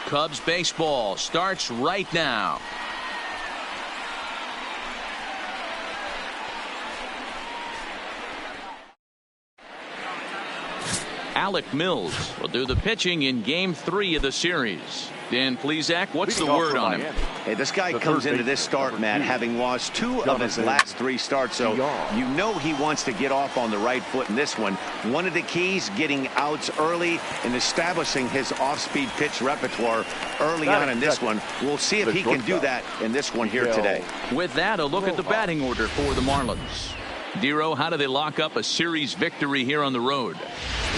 Cubs baseball starts right now. Alec Mills will do the pitching in Game 3 of the series. Dan Plesac, what's the word on him? Hey, this guy comes into this start, Matt, having lost 2 of his last 3 starts, so you know he wants to get off on the right foot in this one. One of the keys, getting outs early and establishing his off-speed pitch repertoire early on in this one. We'll see if he can do that in this one here today. With that, a look at the batting order for the Marlins. Dero, how do they lock up a series victory here on the road?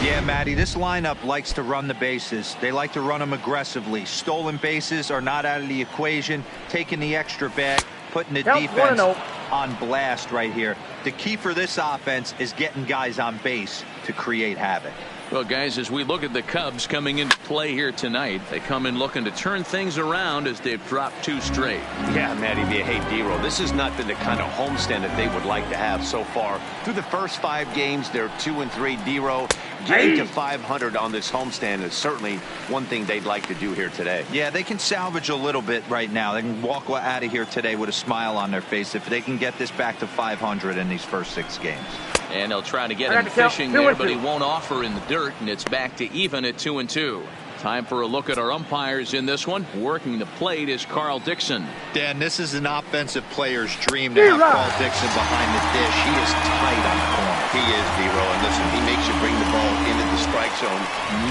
Yeah, Matty, this lineup likes to run the bases. They like to run them aggressively. Stolen bases are not out of the equation. Taking the extra bag, putting the defense on blast right here. The key for this offense is getting guys on base to create havoc. Well, guys, as we look at the Cubs coming into play here tonight, they come in looking to turn things around as they've dropped 2 straight. Yeah, Matty, hey, Dero, this has not been the kind of homestand that they would like to have so far. Through the first 5 games, they're 2-3. Dero, getting to 500 on this homestand is certainly one thing they'd like to do here today. Yeah, they can salvage a little bit right now. They can walk out of here today with a smile on their face if they can get this back to 500 in these first 6 games. And he'll try to get him fishing there, but he won't offer in the dirt, and it's back to even at 2-2. Time for a look at our umpires in this one. Working the plate is Carl Dixon. Dan, this is an offensive player's dream to have Carl Dixon behind the dish. He is tight on the corner. He is, Dero, and listen, he makes you bring the ball into the strike zone.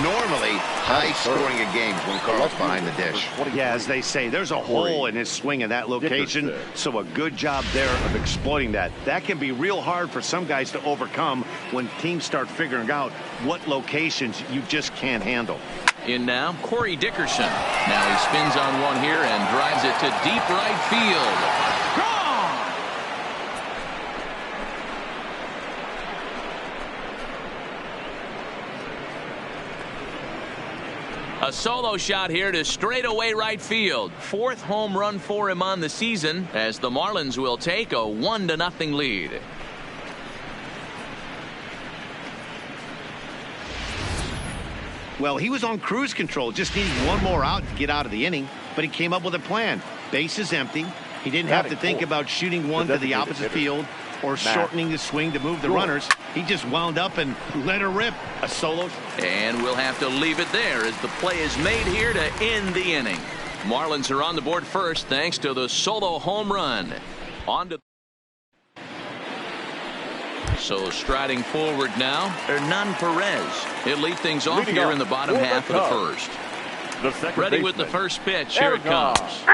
Normally, high scoring a game when Carl's behind the dish. Yeah, as they say, there's a hole in his swing in that location, so a good job there of exploiting that. That can be real hard for some guys to overcome when teams start figuring out what locations you just can't handle. In now, Corey Dickerson. Now he spins on one here and drives it to deep right field. Gone! A solo shot here to straightaway right field. 4th home run for him on the season as the Marlins will take a 1-0 lead. Well, he was on cruise control, just needing one more out to get out of the inning, but he came up with a plan. Base is empty. He didn't have to think about shooting one to the opposite field or shortening the swing to move the runners. He just wound up and let her rip. A solo. And we'll have to leave it there as the play is made here to end the inning. Marlins are on the board first thanks to the solo home run. On to So striding forward now, Hernan Perez. He'll lead things off here in the bottom half of the first. Ready with the first pitch. Here it comes.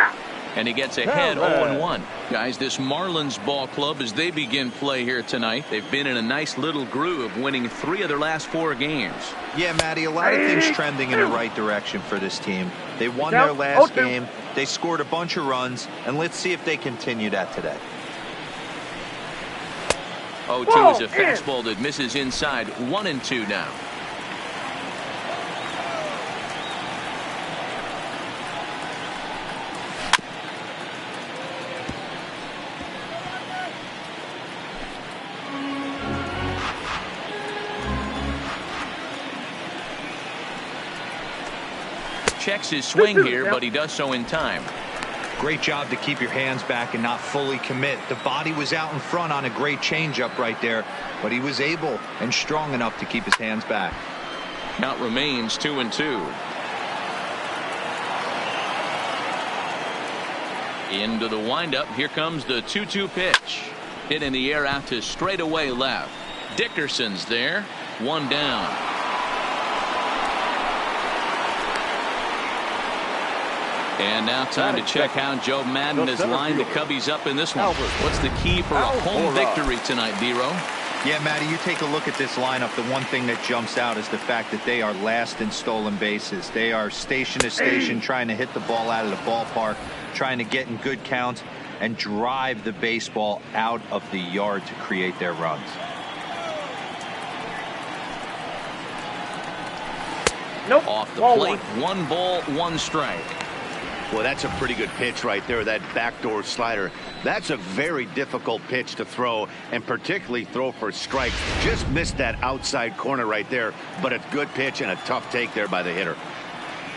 And he gets ahead 0-1. Guys, this Marlins ball club, as they begin play here tonight, they've been in a nice little groove, winning 3 of their last 4 games. Yeah, Matty, a lot of things trending in the right direction for this team. They won their last game. They scored a bunch of runs, and let's see if they continue that today. 0-2 is a fastball that misses inside. 1-2 now. Checks his swing here, but he does so in time. Great job to keep your hands back and not fully commit. The body was out in front on a great changeup right there, but he was able and strong enough to keep his hands back. Count remains 2-2. Into the windup. Here comes the 2-2 pitch. Hit in the air out to straightaway left. Dickerson's there. 1 down. And now time to check how Joe Madden has lined the Cubbies up in this one. What's the key for a home victory tonight, Dero? Yeah, Matty, you take a look at this lineup. The one thing that jumps out is the fact that they are last in stolen bases. They are station to station trying to hit the ball out of the ballpark, trying to get in good counts and drive the baseball out of the yard to create their runs. Off the plate, 1 ball, 1 strike. Well, that's a pretty good pitch right there, that backdoor slider. That's a very difficult pitch to throw, and particularly throw for a strike. Just missed that outside corner right there, but a good pitch and a tough take there by the hitter.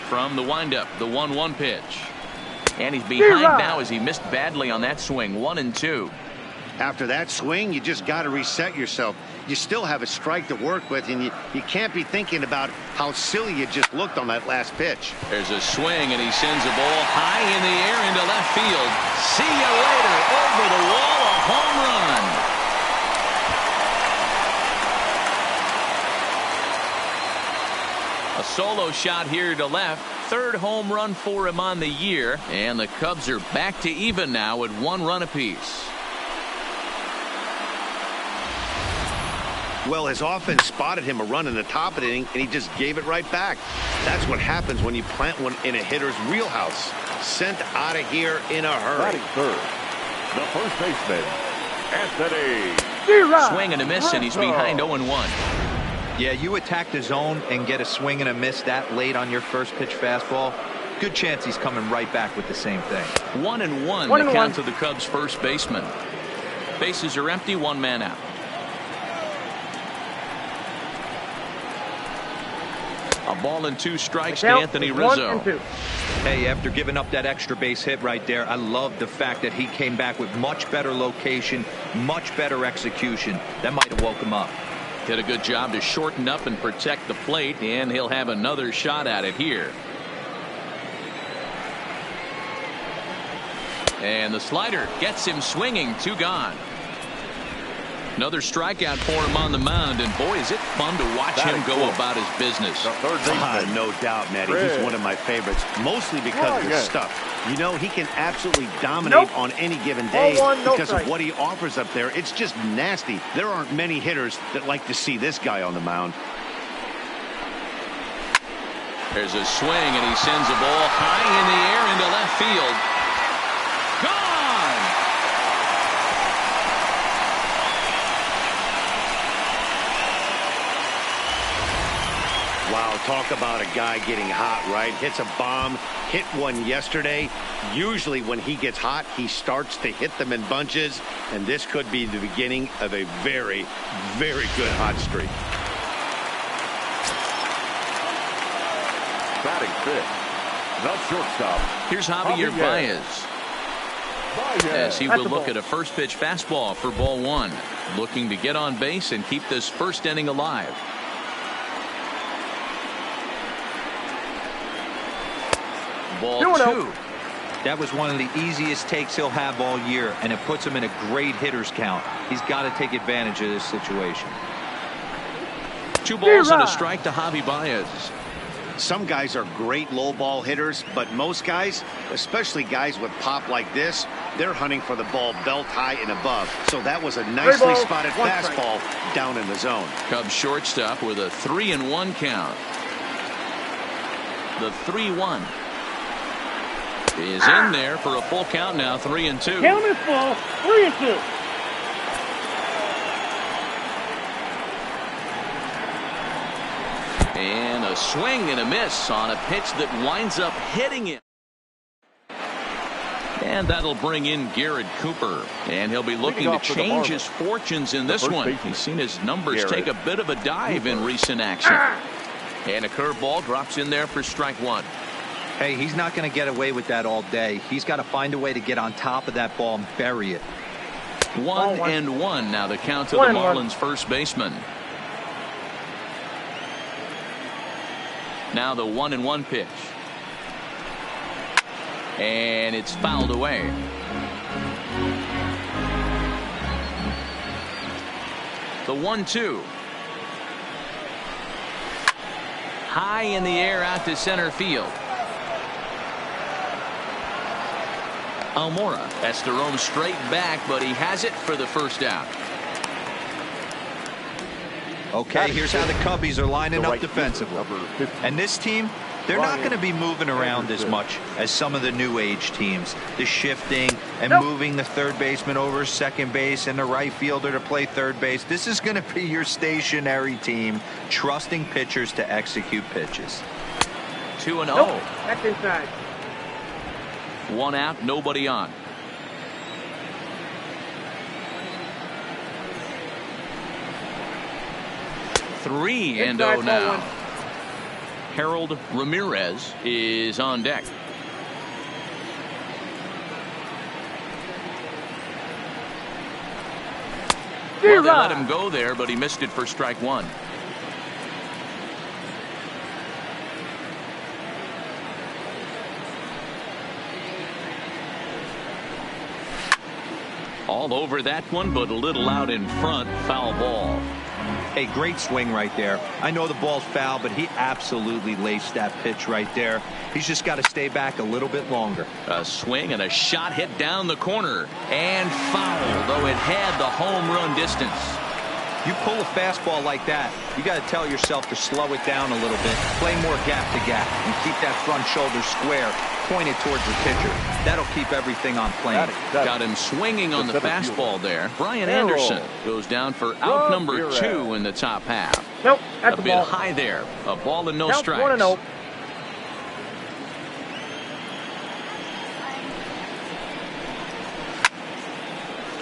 From the windup, the 1-1 pitch. And he's behind now as he missed badly on that swing. 1-2. After that swing, you just got to reset yourself. You still have a strike to work with, and you can't be thinking about how silly you just looked on that last pitch. There's a swing, and he sends a ball high in the air into left field. See you later. Over the wall, a home run. A solo shot here to left. Third home run for him on the year. And the Cubs are back to even now at 1 run apiece. Well, his offense spotted him a run in the top of the inning, and he just gave it right back. That's what happens when you plant one in a hitter's wheelhouse. Sent out of here in a hurry. Batting third, the first baseman, Anthony. Swing and a miss, and he's behind 0-1. Yeah, you attack the zone and get a swing and a miss that late on your first pitch fastball. Good chance he's coming right back with the same thing. 1-1 the count to the Cubs' first baseman. Bases are empty, 1 man out. A ball and 2 strikes to Anthony Rizzo. Hey, after giving up that extra base hit right there, I love the fact that he came back with much better location, much better execution. That might have woke him up. Did a good job to shorten up and protect the plate, and he'll have another shot at it here. And the slider gets him swinging. 2 gone. Another strikeout for him on the mound, and boy, is it fun to watch him go about his business. No doubt, Matty. He's one of my favorites, mostly because of his stuff. You know, he can absolutely dominate on any given day because of what he offers up there. It's just nasty. There aren't many hitters that like to see this guy on the mound. There's a swing, and he sends a ball high in the air into left field. Gone! Wow, talk about a guy getting hot, right? Hits a bomb, hit one yesterday. Usually when he gets hot, he starts to hit them in bunches, and this could be the beginning of a very, very good hot streak. Batting fifth, the shortstop. Here's Javier Baez. As he will look at a first pitch fastball for ball 1. Looking to get on base and keep this first inning alive. Ball 2. That was one of the easiest takes he'll have all year, and it puts him in a great hitter's count. He's got to take advantage of this situation. 2 balls and a strike to Javi Baez. Some guys are great low ball hitters, but most guys, especially guys with pop like this, they're hunting for the ball belt high and above. So that was a nicely spotted fastball down in the zone. Cubs shortstop with a 3-1 count. The 3-1 is in there for a full count now. 3-2. Count is full. 3-2. And a swing and a miss on a pitch that winds up hitting him. And that'll bring in Garrett Cooper. And he'll be looking to change his fortunes in this one. He's seen his numbers take a bit of a dive in recent action. And a curveball drops in there for strike 1. Hey, he's not going to get away with that all day. He's got to find a way to get on top of that ball and bury it. 1-1 now the count to the Marlins first baseman. Now the 1-1 pitch. And it's fouled away. The 1-2. High in the air out to center field. Almora has to roam straight back, but he has it for the first out. Okay, here's how the Cubbies are lining up defensively. And this team, they're not going to be moving around as much as some of the new age teams. The shifting and moving the third baseman over second base and the right fielder to play third base. This is going to be your stationary team, trusting pitchers to execute pitches. 2-0. That's inside. 1 out, nobody on. Three and 0 now. Harold Ramirez is on deck. Well, they let him go there, but he missed it for strike one. All over that one, but a little out in front. Foul ball. A great swing right there. I know the ball's foul, but he absolutely laced that pitch right there. He's just got to stay back a little bit longer. A swing and a shot hit down the corner and foul, though it had the home run distance. You pull a fastball like that, you got to tell yourself to slow it down a little bit, play more gap to gap, and keep that front shoulder square, pointed towards the pitcher. That'll keep everything on plane. Got him swinging on the fastball there. Brian Anderson goes down for out number 2 in the top half. Nope, that's a bit high there. A ball and no strikes. 1-0.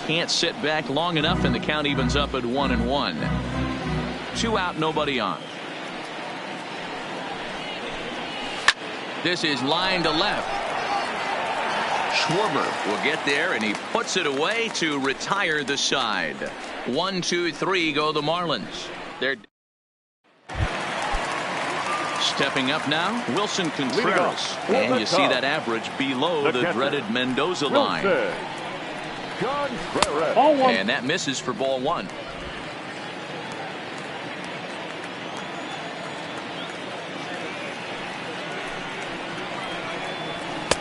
Can't sit back long enough, and the count evens up at 1-1. 2 out, nobody on. This is line to left. Schwarber will get there, and he puts it away to retire the side. 1, 2, 3 go the Marlins. They're stepping up now, Wilson Contreras. And you see that average below the dreaded Mendoza line. And that misses for ball 1.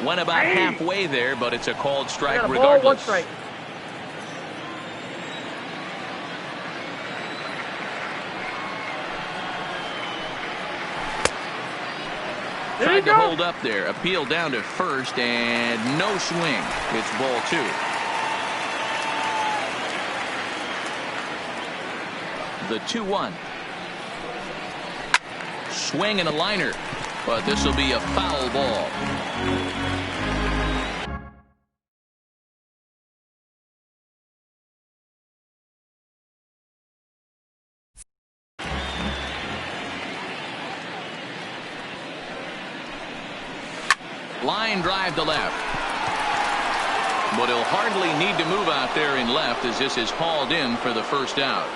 Went about halfway there, but it's a called strike regardless. Ball, 1 strike. Tried to hold up there. Appeal down to first, and no swing. It's ball 2. The 2-1. Swing and a liner, but this will be a foul ball. Line drive to left. But he'll hardly need to move out there in left, as this is hauled in for the first out.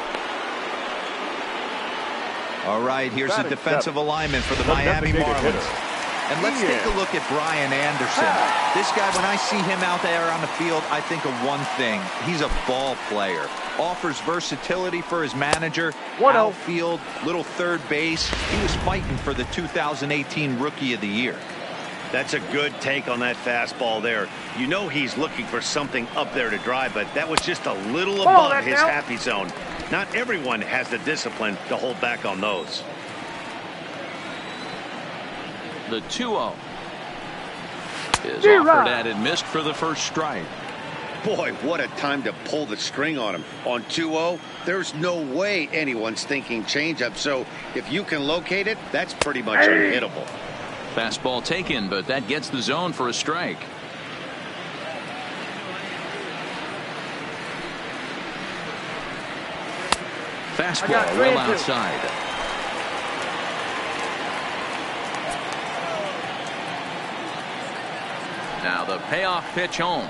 All right, here's the defensive alignment for the Miami Marlins. And let's take a look at Brian Anderson. This guy, when I see him out there on the field, I think of one thing. He's a ball player. Offers versatility for his manager. Outfield, little third base. He was fighting for the 2018 Rookie of the Year. That's a good take on that fastball there. You know he's looking for something up there to drive, but that was just a little above his happy zone. Not everyone has the discipline to hold back on those. The 2-0 is offered at and missed for the first strike. Boy, what a time to pull the string on him. On 2-0, there's no way anyone's thinking changeup. So if you can locate it, that's pretty much unhittable. Fastball taken, but that gets the zone for a strike. Fastball well outside. Now the payoff pitch home.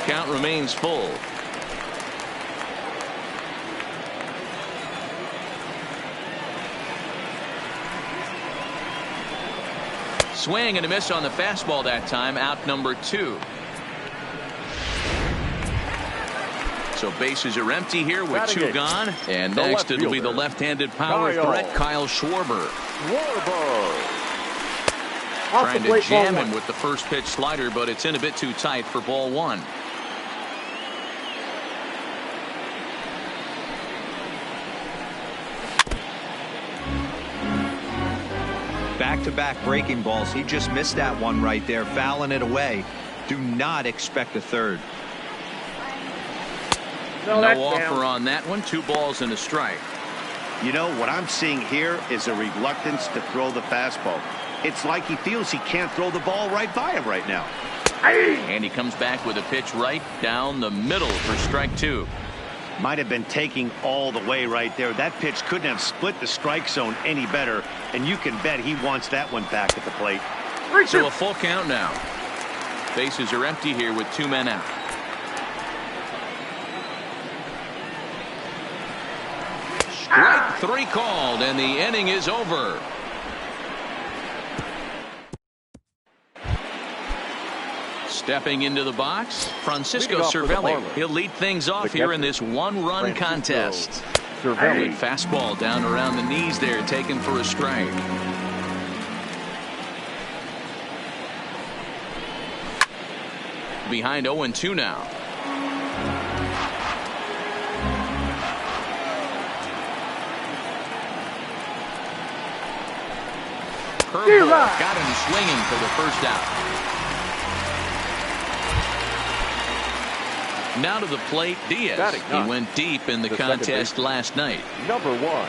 Count remains full. Swing and a miss on the fastball that time. Out number 2. So bases are empty here with 2 gone. And next it'll be the left-handed power threat, Kyle Schwarber. Trying to jam him with the first pitch slider, but it's in a bit too tight for ball 1. Back-to-back breaking balls. He just missed that one right there, fouling it away. Do not expect a third. No offer on that one. 2 balls and a strike. You know, what I'm seeing here is a reluctance to throw the fastball. It's like he feels he can't throw the ball right by him right now. And he comes back with a pitch right down the middle for strike 2. Might have been taking all the way right there. That pitch couldn't have split the strike zone any better, and you can bet he wants that one back at the plate. So a full count now. Bases are empty here with 2 men out. Strike 3 called, and the inning is over. Stepping into the box, Francisco Cervelli. He'll lead things off here in this one-run contest. Good fastball down around the knees there, taken for a strike. Behind 0-2 now. Curveball got him swinging for the first out. Now to the plate, Diaz. He went deep in the contest last night. Number 1.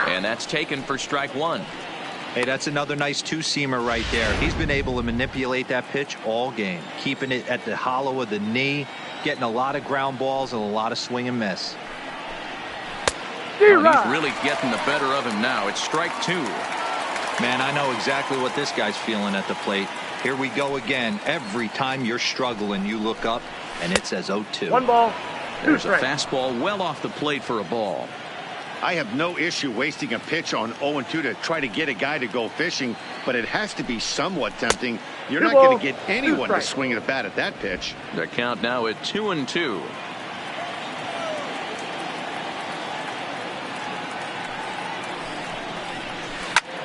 And that's taken for strike 1. Hey, that's another nice two-seamer right there. He's been able to manipulate that pitch all game, keeping it at the hollow of the knee, getting a lot of ground balls and a lot of swing and miss. Well, he's really getting the better of him now. It's strike 2. Man, I know exactly what this guy's feeling at the plate. Here we go again. Every time you're struggling, you look up, and it says 0-2. 1 ball. There's a fastball well off the plate for a ball. I have no issue wasting a pitch on 0-2 to try to get a guy to go fishing, but it has to be somewhat tempting. You're not going to get anyone to swing at a bat at that pitch. The count now at 2-2.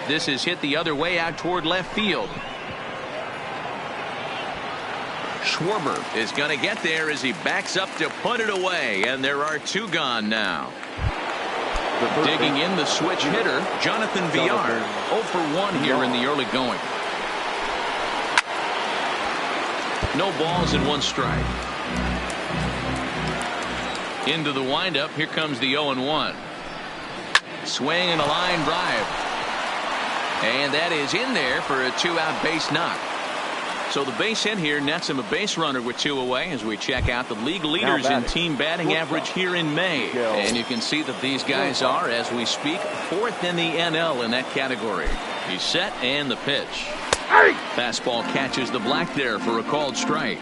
This is hit the other way out toward left field. Schwarber is going to get there as he backs up to put it away, and there are 2 gone now. Digging in the switch hitter, Jonathan Villar. 0 for 1 here in the early going. No balls and 1 strike. Into the windup, here comes the 0-1. Swing and a line drive. And that is in there for a 2-out base knock. So the base hit here nets him a base runner with 2 away as we check out the league leaders in team batting average here in May. And you can see that these guys are, as we speak, 4th in the NL in that category. He's set and the pitch. Fastball catches the black there for a called strike.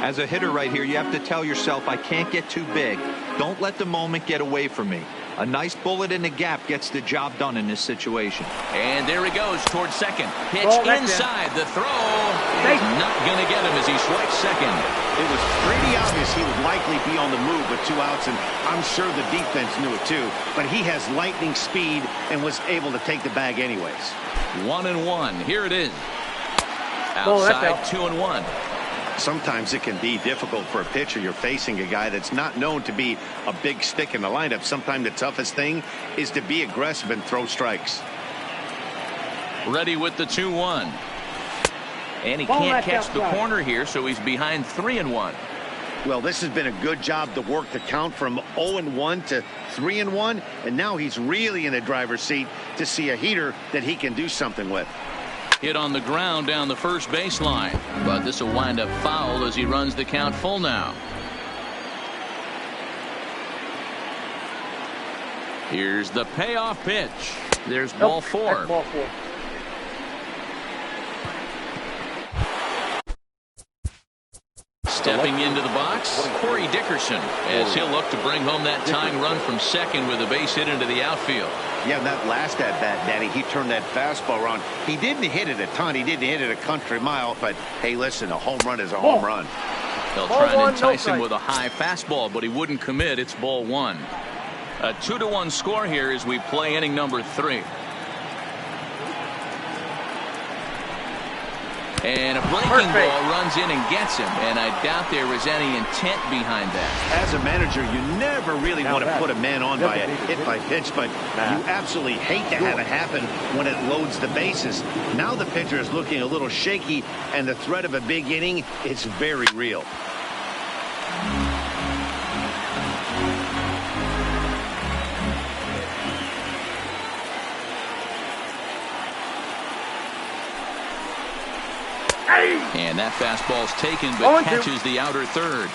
As a hitter right here, you have to tell yourself, I can't get too big. Don't let the moment get away from me. A nice bullet in the gap gets the job done in this situation. And there he goes towards second. Pitch inside. The throw is not going to get him as he swipes second. It was pretty obvious he would likely be on the move with 2 outs, and I'm sure the defense knew it too. But he has lightning speed and was able to take the bag anyways. 1-1. Here it is. Outside 2-1. Sometimes it can be difficult for a pitcher. You're facing a guy that's not known to be a big stick in the lineup. Sometimes the toughest thing is to be aggressive and throw strikes. Ready with the 2-1. And he can't catch the corner here, so he's behind 3-1. Well, this has been a good job to work the count from 0-1 to 3-1, and now he's really in the driver's seat to see a heater that he can do something with. Hit on the ground down the first baseline, but this will wind up foul as he runs the count full now. Here's the payoff pitch. There's ball 4. Ball 4. Stepping into the box, Corey Dickerson, as he'll look to bring home that tying run from second with a base hit into the outfield. Yeah, that last at-bat, Danny, he turned that fastball around. He didn't hit it a ton. He didn't hit it a country mile. But, hey, listen, a home run is a home run. They'll try and entice him with a high fastball, but he wouldn't commit. It's ball 1. A 2-1 score here as we play inning number 3. And a breaking ball runs in and gets him, and I doubt there was any intent behind that. As a manager, you never really want to put a man on by a hit-by-pitch, but you absolutely hate to have it happen when it loads the bases. Now the pitcher is looking a little shaky, and the threat of a big inning is very real. And that fastball's taken, but catches the outer third.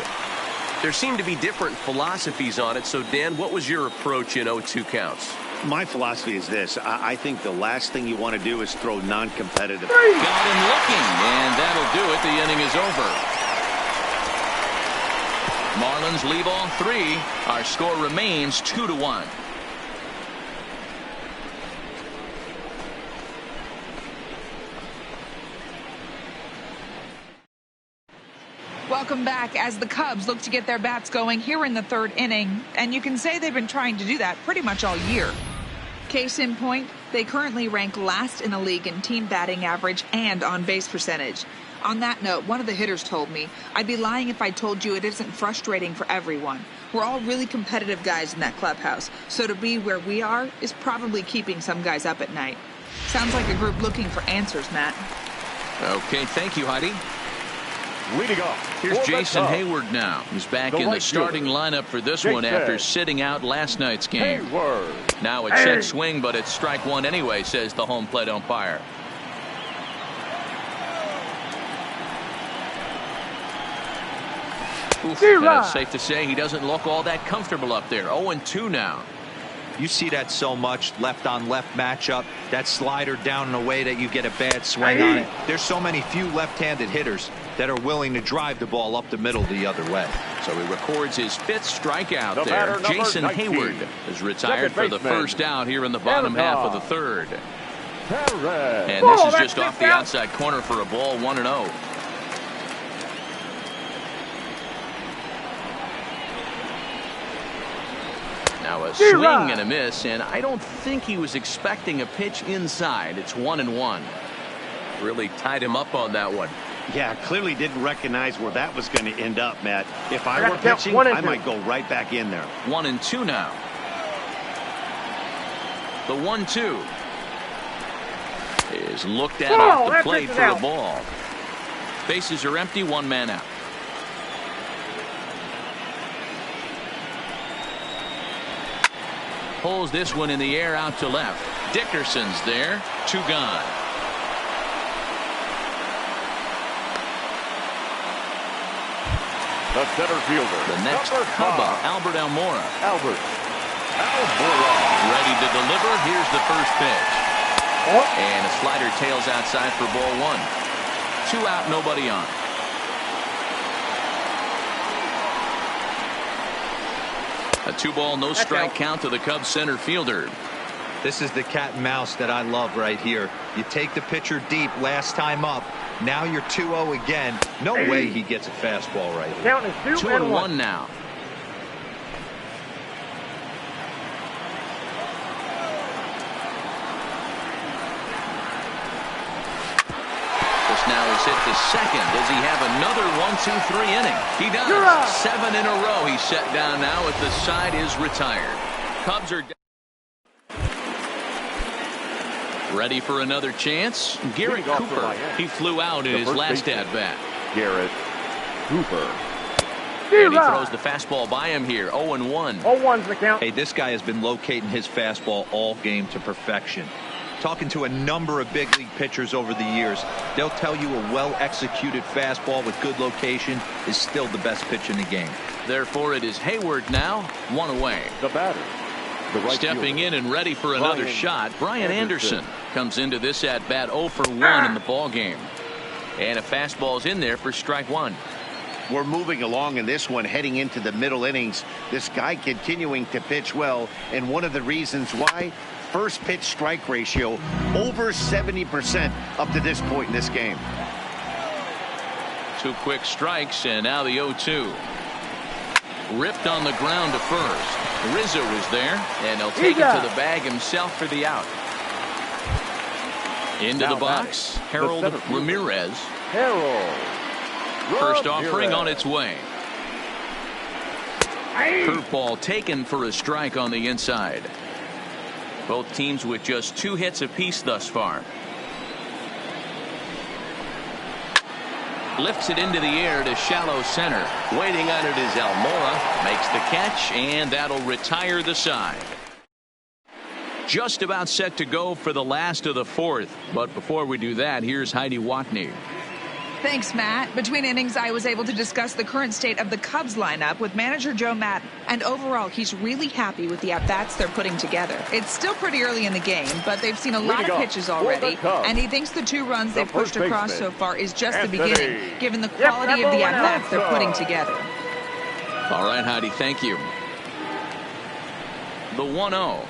there seemed to be different philosophies on it. So, Dan, what was your approach in 0-2 counts? My philosophy is this. I think the last thing you want to do is throw non-competitive. Got him looking, and that'll do it. The inning is over. Marlins leave all three. Our score remains 2-1. Welcome back as the Cubs look to get their bats going here in the third inning. And you can say they've been trying to do that pretty much all year. Case in point, they currently rank last in the league in team batting average and on-base percentage. On that note, one of the hitters told me, I'd be lying if I told you it isn't frustrating for everyone. We're all really competitive guys in that clubhouse, so to be where we are is probably keeping some guys up at night. Sounds like a group looking for answers, Matt. Okay, thank you, Heidi. Leading off. Here's Jason Hayward now. He's back in the starting lineup for this one after sitting out last night's game. Hayward. Now a check swing, but it's strike one anyway, says the home plate umpire. Oof, and it's safe to say he doesn't look all that comfortable up there. 0-2 now. You see that so much, left-on-left matchup. That slider down in a way that you get a bad swing on it. There's so many few left-handed hitters that are willing to drive the ball up the middle the other way. So he records his 5th strikeout there. Jason Hayward is retired for the first out here in the bottom half of the third. And this is just off the outside corner for a ball, 1-0. Now a swing and a miss, and I don't think he was expecting a pitch inside. It's 1-1. Really tied him up on that one. Yeah, clearly didn't recognize where that was going to end up, Matt. If I were pitching, I might go right back in there. 1-2 now. The 1-2 is looked at off the plate for a ball. Bases are empty, one man out. Pulls this one in the air out to left. Dickerson's there. 2 gone. The center fielder. The next Cub up, Albert Almora. Albert. Ready to deliver. Here's the first pitch. And a slider tails outside for ball 1. 2 out, nobody on. A 2-ball, no strike count to the Cubs center fielder. This is the cat and mouse that I love right here. You take the pitcher deep last time up. Now you're 2-0 again. No way he gets a fastball right here. Count is 2-1 now. This now is hit to second. Does he have another 1-2-3 inning? He does. 7 in a row. He's set down now at the side is retired. Cubs are ready for another chance. Garrett Cooper. He flew out in his last at-bat. Garrett Cooper. And he throws the fastball by him here. 0-1. 0-1's the count. Hey, this guy has been locating his fastball all game to perfection. Talking to a number of big league pitchers over the years, they'll tell you a well-executed fastball with good location is still the best pitch in the game. Therefore, it is Hayward now, 1 away. The batter. Stepping in and ready for another shot, Brian Anderson comes into this at-bat 0 for 1 in the ballgame. And a fastball's in there for strike 1. We're moving along in this one, heading into the middle innings. This guy continuing to pitch well, and one of the reasons why, first pitch strike ratio over 70% up to this point in this game. 2 quick strikes, and now the 0-2. Ripped on the ground to first. Rizzo is there, and he'll take it to the bag himself for the out. Into the box, Harold Ramirez. First offering on its way. Curveball taken for a strike on the inside. Both teams with just 2 hits apiece thus far. Lifts it into the air to shallow center. Waiting on it is Almora. Makes the catch, and that'll retire the side. Just about set to go for the last of the 4th. But before we do that, here's Heidi Watney. Thanks, Matt. Between innings, I was able to discuss the current state of the Cubs lineup with manager Joe Maddon. And overall, he's really happy with the at-bats they're putting together. It's still pretty early in the game, but they've seen a lot of pitches already. And he thinks the 2 runs they've pushed across so far is just the beginning, given the quality of the at-bats they're putting together. All right, Heidi, thank you. The 1-0.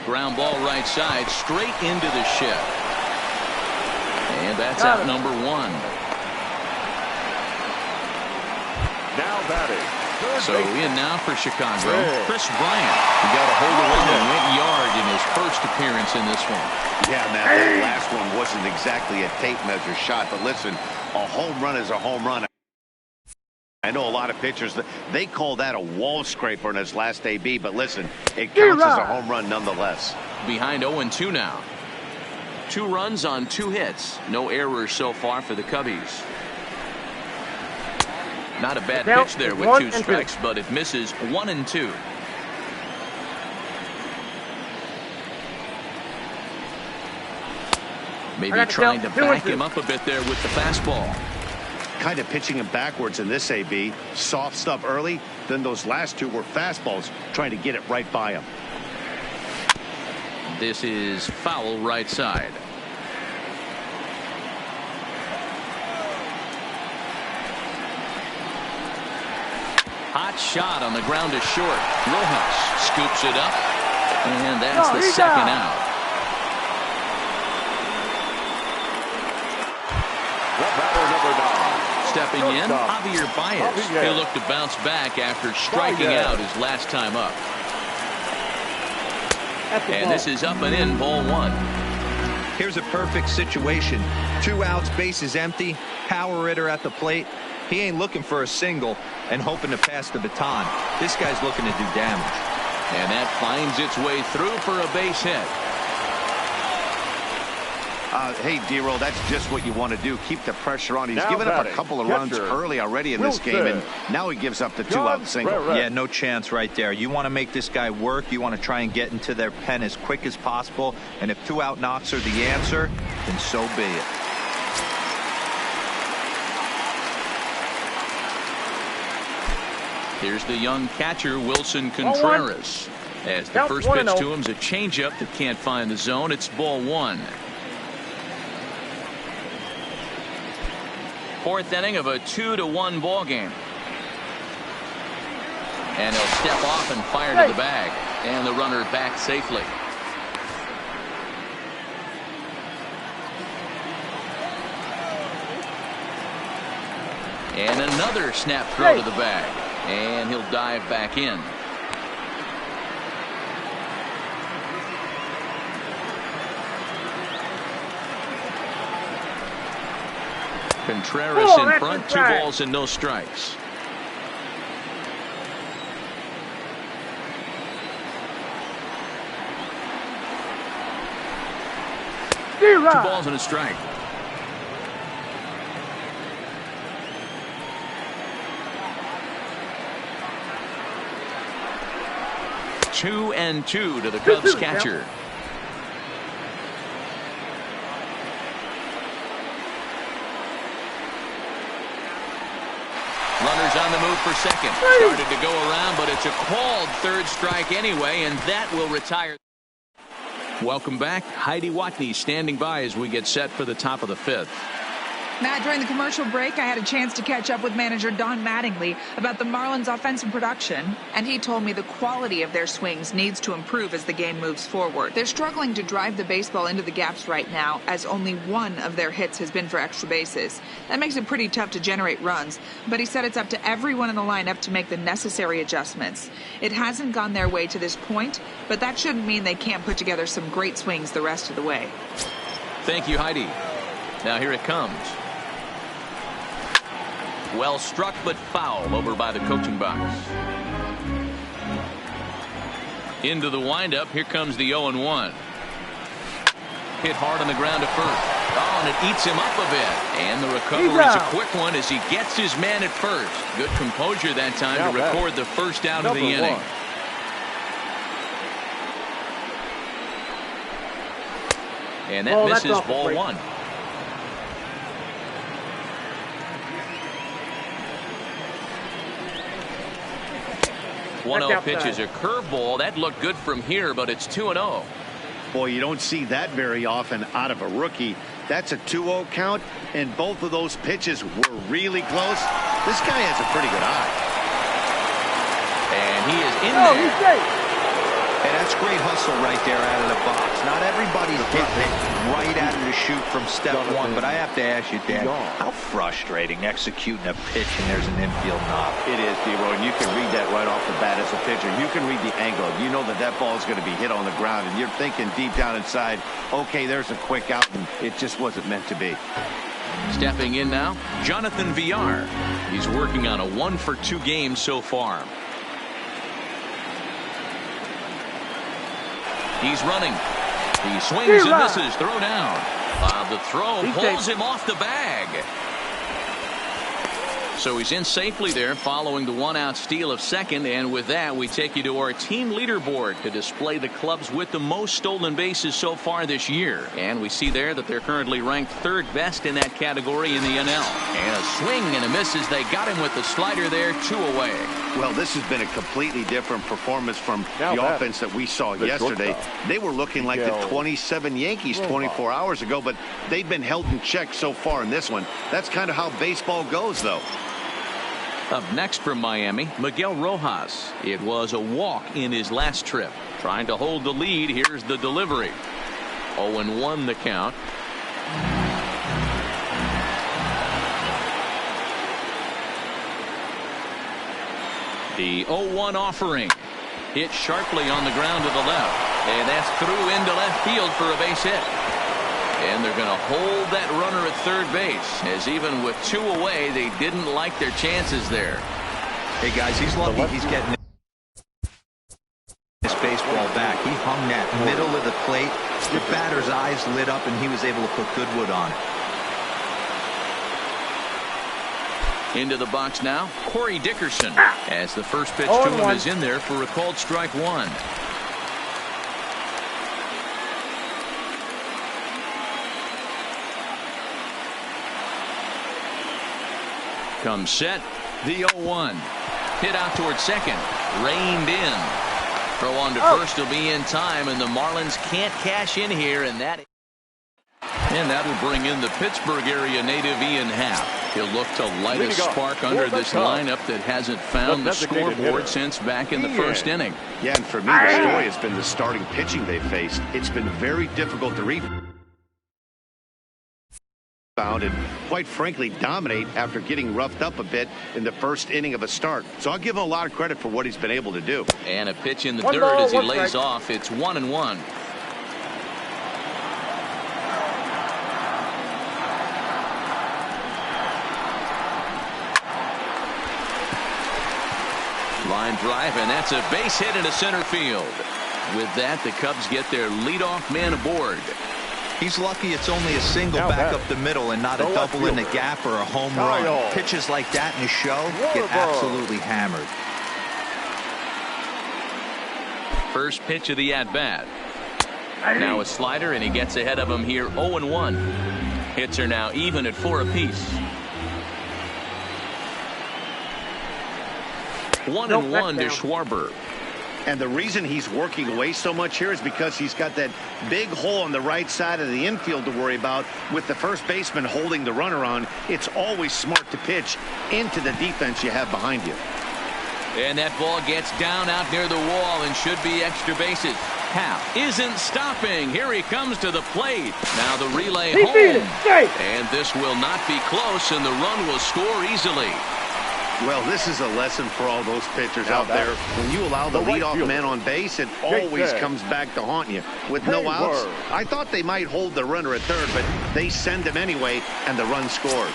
Ground ball right side, straight into the shed. And that's out number 1. Now batting. So in now for Chicago, Chris Bryant. He got a hold of one and went yard in his first appearance in this one. Yeah, Matt, that last one wasn't exactly a tape measure shot, but listen, a home run is a home run. I know a lot of pitchers, they call that a wall scraper in his last AB, but listen, it counts as a home run nonetheless. Behind 0-2 now. 2 runs on 2 hits. No errors so far for the Cubbies. Not a bad pitch there with 2 strikes, but it misses 1-2. Maybe trying to back him up a bit there with the fastball. Kind of pitching him backwards in this AB. Soft stuff early, then those last 2 were fastballs, trying to get it right by him. This is foul right side. Hot shot on the ground to short. Rojas scoops it up, and that's the second out. Stepping in, Javier Baez. He'll look to bounce back after striking out his last time up. And this is up and in, ball 1. Here's a perfect situation. 2 outs, bases empty, power hitter at the plate. He ain't looking for a single and hoping to pass the baton. This guy's looking to do damage. And that finds its way through for a base hit. Hey, D-Roll, that's just what you want to do. Keep the pressure on. He's given up a couple of runs early already in this game, and now he gives up the 2-out single. Yeah, no chance right there. You want to make this guy work. You want to try and get into their pen as quick as possible. And if 2-out knocks are the answer, then so be it. Here's the young catcher, Wilson Contreras. As the first pitch to him is a changeup that can't find the zone. It's ball 1. 4th inning of a 2-1 ball game. And he'll step off and fire to the bag. And the runner back safely. And another snap throw to the bag. And he'll dive back in. Contreras in front, 2 balls and no strikes. Two balls and a strike. Two and 2 to the Cubs catcher. Runners on the move for second. Started to go around, but it's a called 3rd strike anyway, and that will retire. Welcome back. Heidi Watney standing by as we get set for the top of the 5th. Matt, during the commercial break, I had a chance to catch up with manager Don Mattingly about the Marlins' offensive production, and he told me the quality of their swings needs to improve as the game moves forward. They're struggling to drive the baseball into the gaps right now, as only 1 of their hits has been for extra bases. That makes it pretty tough to generate runs, but he said it's up to everyone in the lineup to make the necessary adjustments. It hasn't gone their way to this point, but that shouldn't mean they can't put together some great swings the rest of the way. Thank you, Heidi. Now here it comes. Well struck, but foul over by the coaching box. Into the windup. Here comes the 0-1. Hit hard on the ground to first. Oh, and it eats him up a bit. And the recovery is a quick one as he gets his man at first. Good composure that time to record the first down of the inning. And that misses ball 1. 1-0 pitch is a curveball. That looked good from here, but it's 2-0. Boy, you don't see that very often out of a rookie. That's a 2-0 count, and both of those pitches were really close. This guy has a pretty good eye. And he is in there. He's safe. Hey, that's great hustle right there out of the box. Not everybody's getting it right out of the chute from step one, but I have to ask you, Dan, how frustrating executing a pitch and there's an infield knock. It is, D-Roy, and you can read that right off the bat as a pitcher. You can read the angle. You know that that ball is going to be hit on the ground, and you're thinking deep down inside, okay, there's a quick out, and it just wasn't meant to be. Stepping in now, Jonathan Villar. He's working on a 1-for-2 game so far. He's running. He swings and misses. Throw down. The throw pulls him off the bag. So he's in safely there following the 1-out steal of second. And with that, we take you to our team leaderboard to display the clubs with the most stolen bases so far this year. And we see there that they're currently ranked 3rd best in that category in the NL. And a swing and a miss as they got him with the slider there, 2 away. Well, this has been a completely different performance from the offense that we saw yesterday. They were looking like the 27 Yankees 24 hours ago, but they've been held in check so far in this one. That's kind of how baseball goes, though. Up next from Miami, Miguel Rojas. It was a walk in his last trip. Trying to hold the lead. Here's the delivery. 0-1 the count. The 0-1 offering. Hit sharply on the ground to the left. And that's through into left field for a base hit. And they're going to hold that runner at 3rd base, as even with 2 away, they didn't like their chances there. Hey, guys, he's lucky he's getting this baseball back. He hung that middle of the plate. The batter's eyes lit up, and he was able to put good wood on it. Into the box now, Corey Dickerson, as the first pitch to him is in there for a called strike 1. Comes set, the 0-1. Hit out towards second, reined in. Throw on to first will be in time, and the Marlins can't cash in here, and that'll bring in the Pittsburgh area native Ian Happ. He'll look to light a spark under this lineup that hasn't found the scoreboard since back in the 1st inning. Yeah, and for me, the story has been the starting pitching they faced. It's been very difficult to read. And quite frankly dominate after getting roughed up a bit in the 1st inning of a start. So I'll give him a lot of credit for what he's been able to do. And a pitch in the dirt as he lays off. It's 1-1. Line drive, and that's a base hit into center field. With that, the Cubs get their leadoff man aboard. He's lucky it's only a single back up the middle and not a double in the gap or a home run. Pitches like that in the show get absolutely hammered. First pitch of the at-bat. Now a slider, and he gets ahead of him here, 0-1. Hits are now even at 4 apiece. 1-1 to Schwarber. And the reason he's working away so much here is because he's got that big hole on the right side of the infield to worry about. With the first baseman holding the runner on, it's always smart to pitch into the defense you have behind you. And that ball gets down out near the wall and should be extra bases. Happ isn't stopping. Here he comes to the plate. Now the relay home. And this will not be close, and the run will score easily. Well, this is a lesson for all those pitchers out there. When you allow the leadoff man on base, it always comes back to haunt you. With no outs, I thought they might hold the runner at 3rd, but they send him anyway, and the run scores.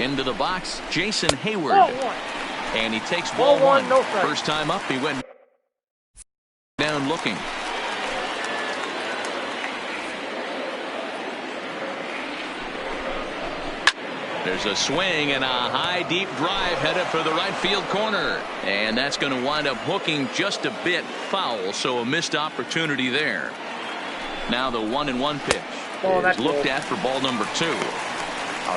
Into the box, Jason Hayward. And he takes ball 1. First time up, he went down looking. There's a swing and a high deep drive headed for the right field corner, and that's going to wind up hooking just a bit foul, so a missed opportunity there. Now the 1-1 pitch is looked at for ball number 2.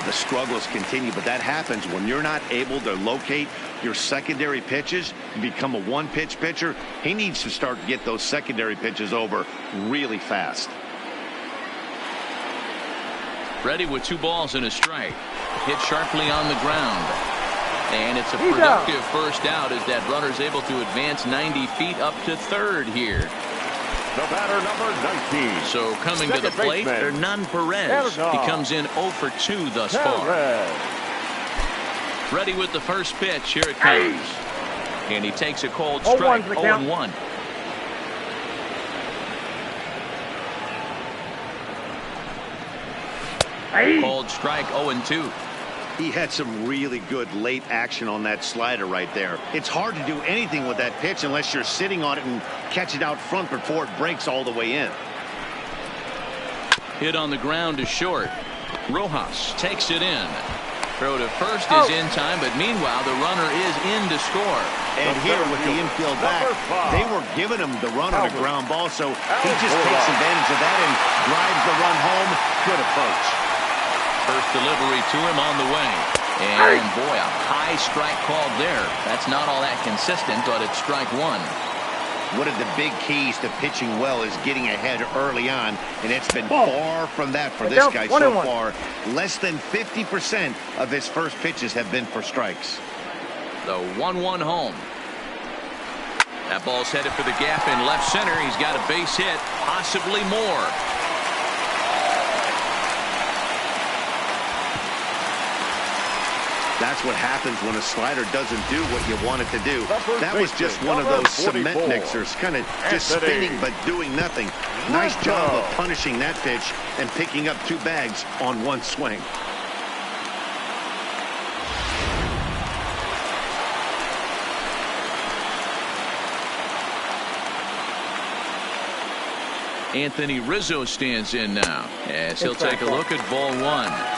The struggles continue, but that happens when you're not able to locate your secondary pitches. You become a one-pitch pitcher. He needs to start to get those secondary pitches over really fast. Ready with 2 balls and a strike. Hit sharply on the ground. And it's a productive first out as that runner's able to advance 90 feet up to third here. The batter, number 19. So coming to the plate, Hernan Perez. He comes in 0 for 2 thus far. Ready with the first pitch. Here it comes. And he takes a cold strike. 0-1. Cold strike. 0-2. He had some really good late action on that slider right there. It's hard to do anything with that pitch unless you're sitting on it and catch it out front before it breaks all the way in. Hit on the ground to short. Rojas takes it in. Throw to first is in time, but meanwhile the runner is in to score. And here with the infield back, they were giving him the run on a ground ball, so he just takes advantage of that and drives the run home. Good approach. First delivery to him on the way. And boy, a high strike called there. That's not all that consistent, but it's strike 1. One of the big keys to pitching well is getting ahead early on, and it's been far from that for this guy so far. Less than 50% of his first pitches have been for strikes. The 1-1 home. That ball's headed for the gap in left center. He's got a base hit, possibly more. That's what happens when a slider doesn't do what you want it to do. That was just one of those cement mixers, kind of just spinning but doing nothing. Nice job of punishing that pitch and picking up 2 bags on 1 swing. Anthony Rizzo stands in now as he'll take a look at ball 1.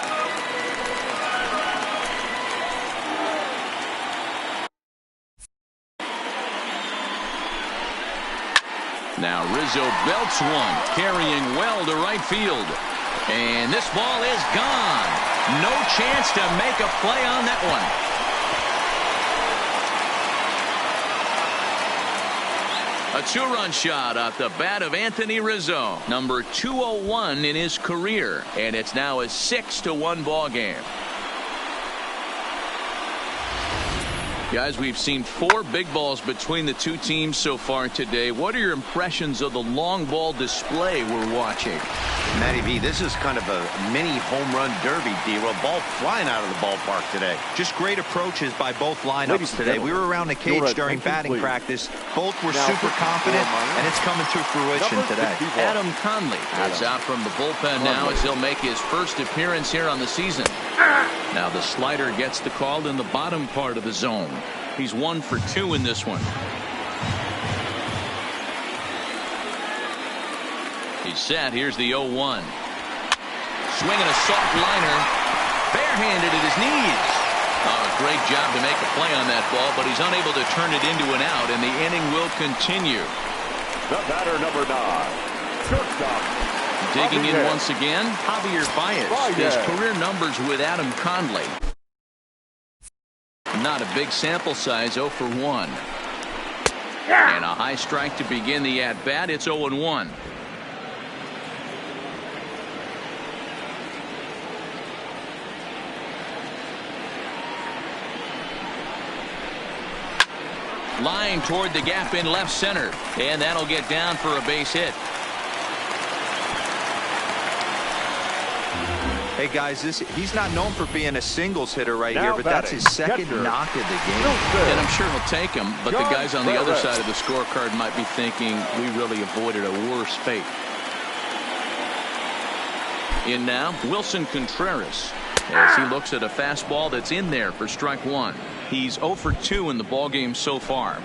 Now Rizzo belts one, carrying well to right field. And this ball is gone. No chance to make a play on that one. A 2-run shot off the bat of Anthony Rizzo. Number 201 in his career. And it's now a 6-1 ball game. Guys, we've seen 4 big balls between the 2 teams so far today. What are your impressions of the long ball display we're watching? Matty V, this is kind of a mini home run derby, D-Roll. Ball flying out of the ballpark today. Just great approaches by both lineups today. We were around the cage during batting practice. Both were super confident, and it's coming to fruition today. Adam Conley is out from the bullpen now as he'll make his first appearance here on the season. Now the slider gets the call in the bottom part of the zone. He's 1 for 2 in this one. He's set. Here's the 0-1. Swinging a soft liner. Barehanded at his knees. Great job to make a play on that ball, but he's unable to turn it into an out, and the inning will continue. The batter, number 9. Shortstop. Digging in once again, Javier Baez. His career numbers with Adam Conley. Not a big sample size, 0 for 1. And a high strike to begin the at-bat. It's 0-1. Line toward the gap in left center. And that'll get down for a base hit. Hey guys, he's not known for being a singles hitter right here, but that's his second knock of the game. And I'm sure he'll take him, but the guys on the other side of the scorecard might be thinking we really avoided a worse fate. In now, Wilson Contreras as he looks at a fastball that's in there for strike 1. He's 0 for 2 in the ballgame so far.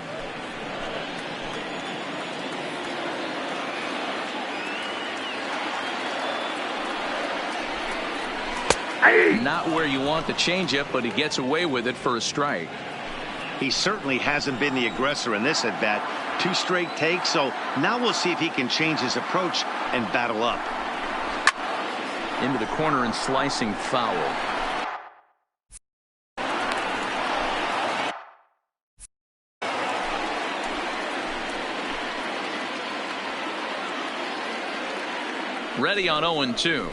Not where you want the changeup, but he gets away with it for a strike. He certainly hasn't been the aggressor in this at bat. 2 straight takes, so now we'll see if he can change his approach and battle up. Into the corner and slicing foul. Ready on 0-2.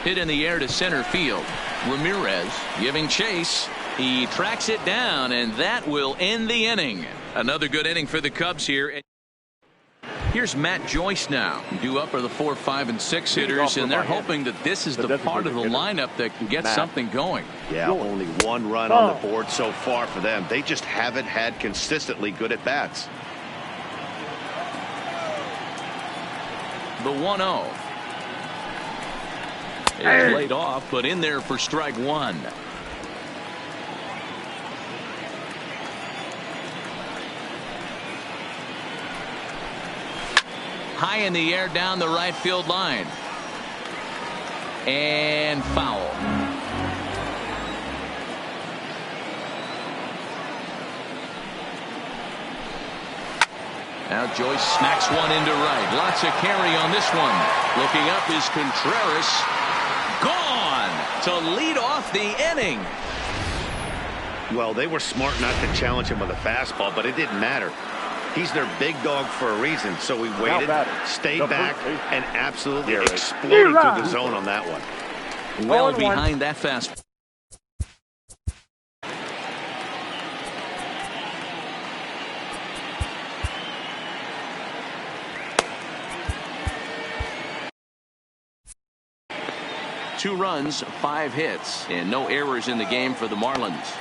Hit in the air to center field. Ramirez giving chase. He tracks it down, and that will end the inning. Another good inning for the Cubs here. Here's Matt Joyce now. Due up are the 4, 5, and 6 hitters, and they're hoping that this is the part of the lineup that can get something going. Yeah, only one run on the board so far for them. They just haven't had consistently good at bats. The 1-0. It's laid off, but in there for strike one. High in the air down the right field line. And foul. Now Joyce smacks one into right. Lots of carry on this one. Looking up is Contreras. Gone to lead off the inning. Well, they were smart not to challenge him with a fastball, but it didn't matter. He's their big dog for a reason, so he waited, stayed back, and absolutely exploded through the zone on that one. Well behind that fastball. Two runs, 5 hits, and no errors in the game for the Marlins.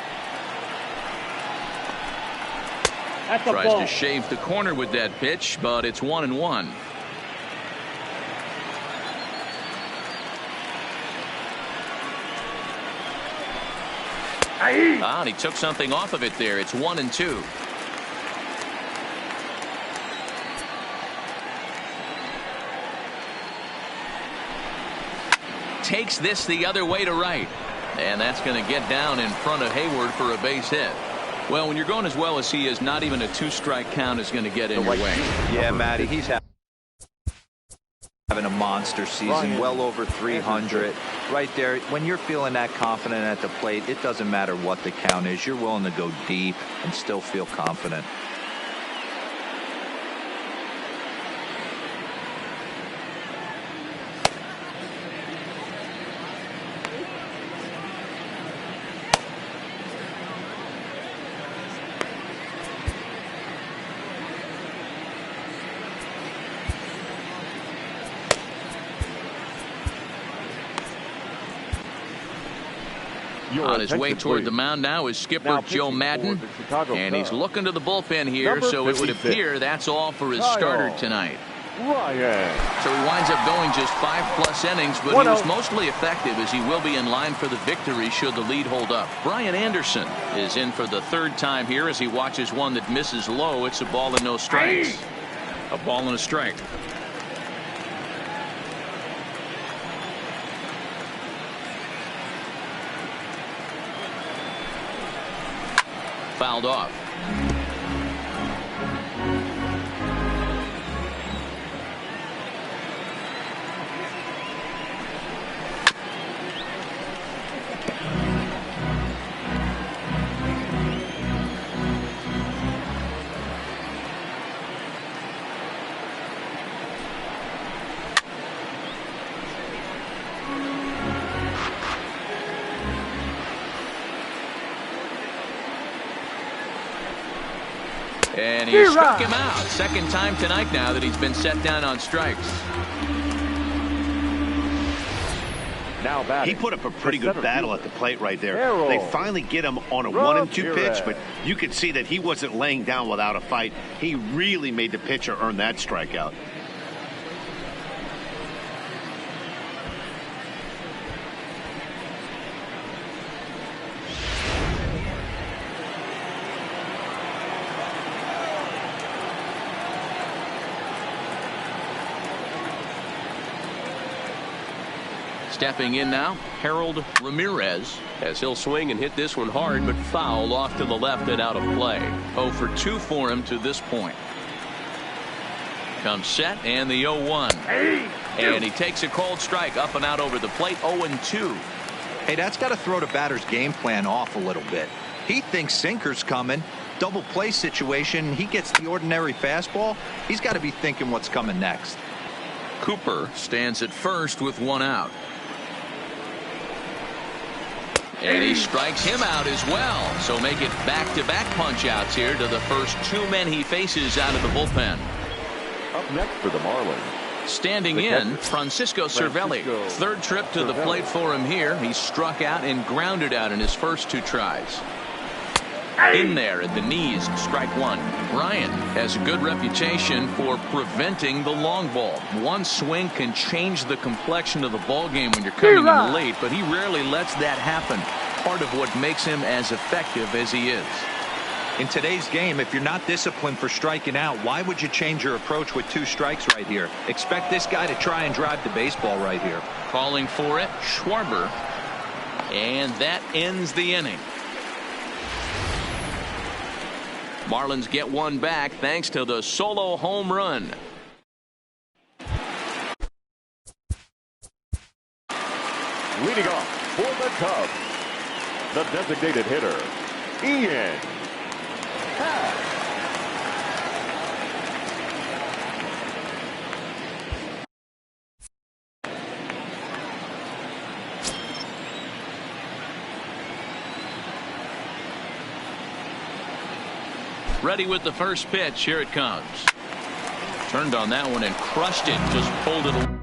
Tries to shave the corner with that pitch, but it's 1-1. And he took something off of it there. It's 1-2. Takes this the other way to right, and that's going to get down in front of Hayward for a base hit. Well, when you're going as well as he is, not even a 2-strike count is going to get in your way. Yeah, Matty, he's having a monster season, well over 300. Right there, when you're feeling that confident at the plate, it doesn't matter what the count is. You're willing to go deep and still feel confident. On his way toward the mound now is skipper Joe Madden, and he's looking to the bullpen here, so it would appear that's all for his starter tonight. So he winds up going just 5+ innings, but he was mostly effective, as he will be in line for the victory should the lead hold up. Brian Anderson is in for the 3rd time here as he watches one that misses low. It's a ball and no strikes. A ball and a strike. Fouled off. And he struck him out. 2nd time tonight now that he's been set down on strikes. He put up a pretty good battle at the plate right there. They finally get him on a 1-2 pitch, but you could see that he wasn't laying down without a fight. He really made the pitcher earn that strikeout. Stepping in now, Harold Ramirez, as he'll swing and hit this one hard, but foul off to the left and out of play. 0 for 2 for him to this point. Comes set and the 0-1. And he takes a cold strike up and out over the plate. 0-2. Hey, that's got to throw the batter's game plan off a little bit. He thinks sinker's coming. Double play situation. He gets the ordinary fastball. He's got to be thinking what's coming next. Cooper stands at first with one out. And he strikes him out as well. So make it back-to-back punch-outs here to the first two men he faces out of the bullpen. Up next for the Marlins. Standing in, Francisco Cervelli. Third trip to the plate for him here. He struck out and grounded out in his first two tries. In there at the knees, strike one. Bryant has a good reputation for preventing the long ball. One swing can change the complexion of the ball game when you're coming in late, but he rarely lets that happen. Part of what makes him as effective as he is. In today's game, if you're not disciplined for striking out, why would you change your approach with 2 strikes right here? Expect this guy to try and drive the baseball right here. Calling for it, Schwarber. And that ends the inning. Marlins get one back thanks to the solo home run. Leading off for the Cubs, the designated hitter, Ian Happ. Ready with the first pitch. Here it comes. Turned on that one and crushed it. Just pulled it away.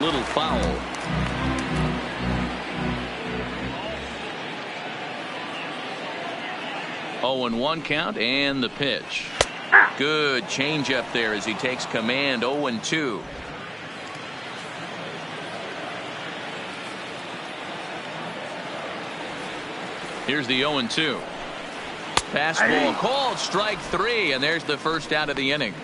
Little foul. Oh, and 1 count and the pitch. Good changeup there as he takes command. 0-2. Here's the 0-2. Fastball called, strike 3, and there's the first out of the inning.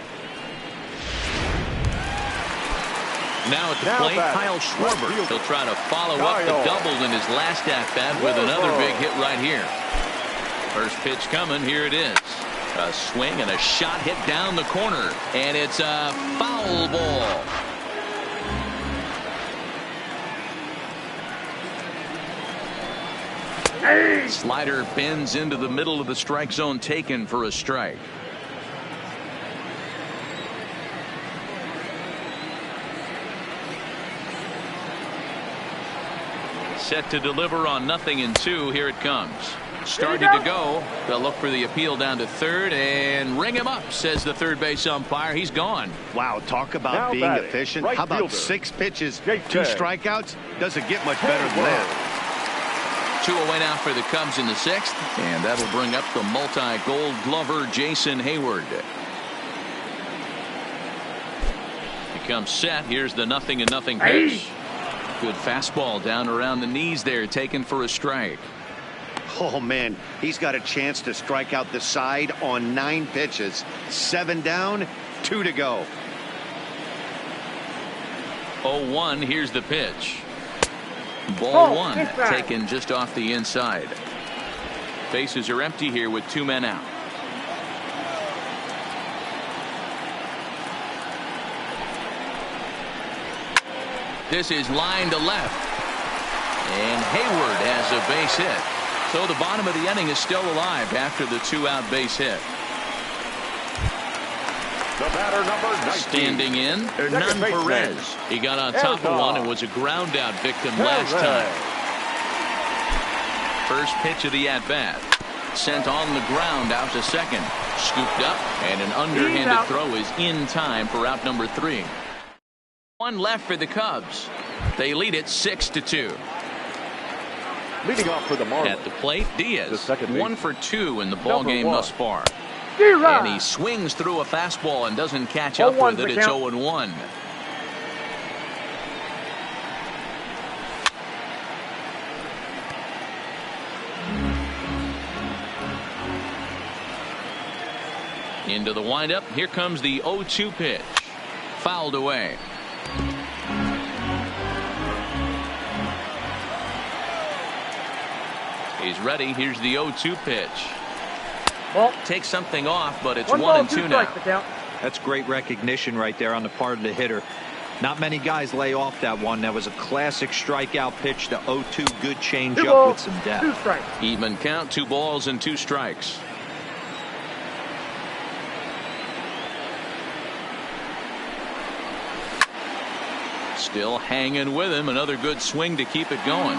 Now at the plate, Kyle Schwarber. He'll try to follow up the double in his last at-bat with another big hit right here. First pitch coming. Here it is. A swing and a shot hit down the corner. And it's a foul ball. Slider bends into the middle of the strike zone, taken for a strike. set to deliver on 0-2. Here it comes. Started to go. They'll look for the appeal down to third and ring him up, says the third base umpire. He's gone. Wow, talk about Now being batting, efficient. right How about fielder, 6 pitches, 2 Jason. strikeouts? Doesn't get much better than that. 2 away now for the Cubs in the 6th, and that'll bring up the multi-gold glover Jason Hayward. He comes set. Here's the 0-0 pitch. Good fastball down around the knees there, taken for a strike. Oh, man, he's got a chance to strike out the side on 9 pitches. 7 down, 2 to go. 0-1. Here's the pitch. Ball 1, taken just off the inside. Bases are empty here with 2 men out. This is line to left. And Hayward has a base hit. So the bottom of the inning is still alive after the 2-out base hit. The batter, number 19. Standing in, Hernan Perez. He got on top of one and was a ground out victim last time. First pitch of the at-bat. Sent on the ground out to second. Scooped up, and an underhanded throw is in time for out number 3. 1 left for the Cubs. They lead it 6-2. Leading off for the Marlins. At the plate, Diaz. 1 for 2 in the ball game thus far. Zero. And he swings through a fastball and doesn't catch up with it. It's 0-1. Into the windup. Here comes the 0-2 pitch. Fouled away. He's ready. Here's the 0-2 pitch. Well, takes something off, but it's 1-2 now. That's great recognition right there on the part of the hitter. Not many guys lay off that one. That was a classic strikeout pitch. The 0-2 good change up with some depth. 2 strikes. Even count, 2 balls and 2 strikes. Still hanging with him. Another good swing to keep it going.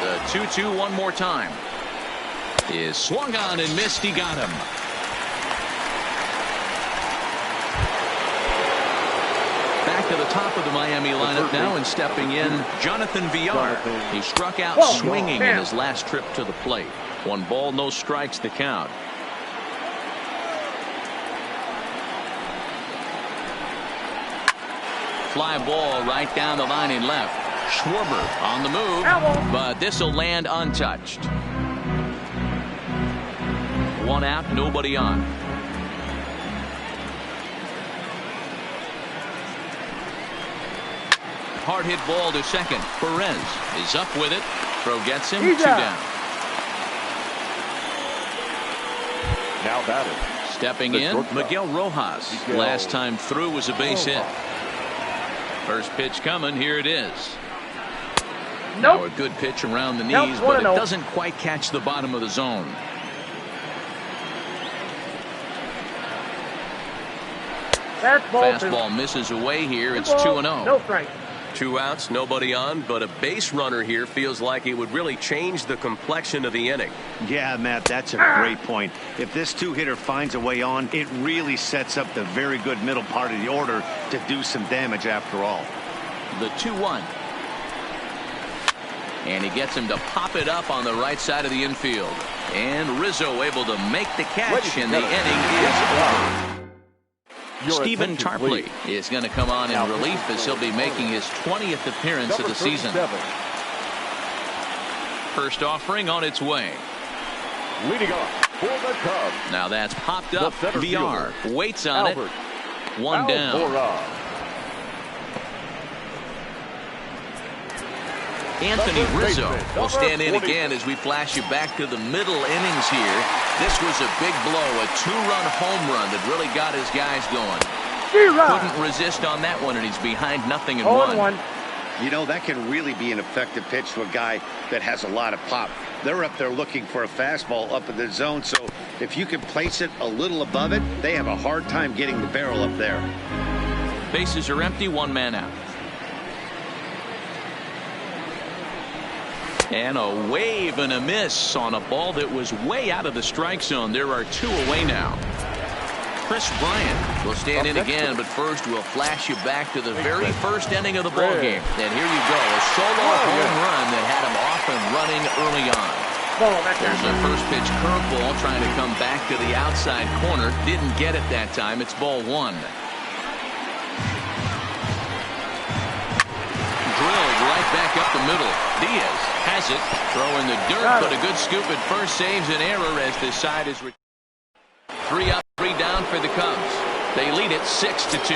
The 2-2 one more time. Is swung on and missed. He got him. Back to the top of the Miami lineup now, and stepping in, Jonathan Villar. He struck out swinging in his last trip to the plate. 1 ball, no strikes to count. Fly ball right down the line and left. Schwarber on the move, but this will land untouched. 1 out, nobody on. Hard hit ball to second. Perez is up with it. Throw gets him. 2 down. Now batting. Stepping in, Miguel Rojas. Last time through was a base hit. First pitch coming. Here it is. Now a good pitch around the knees, but it doesn't quite catch the bottom of the zone. Fastball misses away here. It's 2-0. No strike. 2 outs, nobody on, but a base runner here feels like it would really change the complexion of the inning. Yeah, Matt, that's a great point. If this 2-hitter finds a way on, it really sets up the very good middle part of the order to do some damage after all. The 2-1. And he gets him to pop it up on the right side of the infield. And Rizzo able to make the catch, and the inning is over. Stephen Tarpley is going to come on in relief as he'll be making his 20th appearance of the season. First offering on its way. Leading off for the Cubs. Now that's popped up. VR waits on it. 1 down. Anthony Rizzo will stand in again as we flash you back to the middle innings here. This was a big blow, a 2-run home run that really got his guys going. Couldn't resist on that one, and he's behind 0-1. You know, that can really be an effective pitch to a guy that has a lot of pop. They're up there looking for a fastball up in the zone, so if you can place it a little above it, they have a hard time getting the barrel up there. Bases are empty, 1 man out. And a wave and a miss on a ball that was way out of the strike zone. There are 2 away now. Chris Bryant will stand in again, but first we'll flash you back to the very first inning of the ball game. And here you go, a solo home run that had him off and running early on. There's a first pitch curveball trying to come back to the outside corner. Didn't get it that time. It's ball 1. Drilled right back up the middle. Diaz has it. Throwing the dirt, but a good scoop at first saves an error as this side is 3 up, 3 down for the Cubs. They lead it 6-2.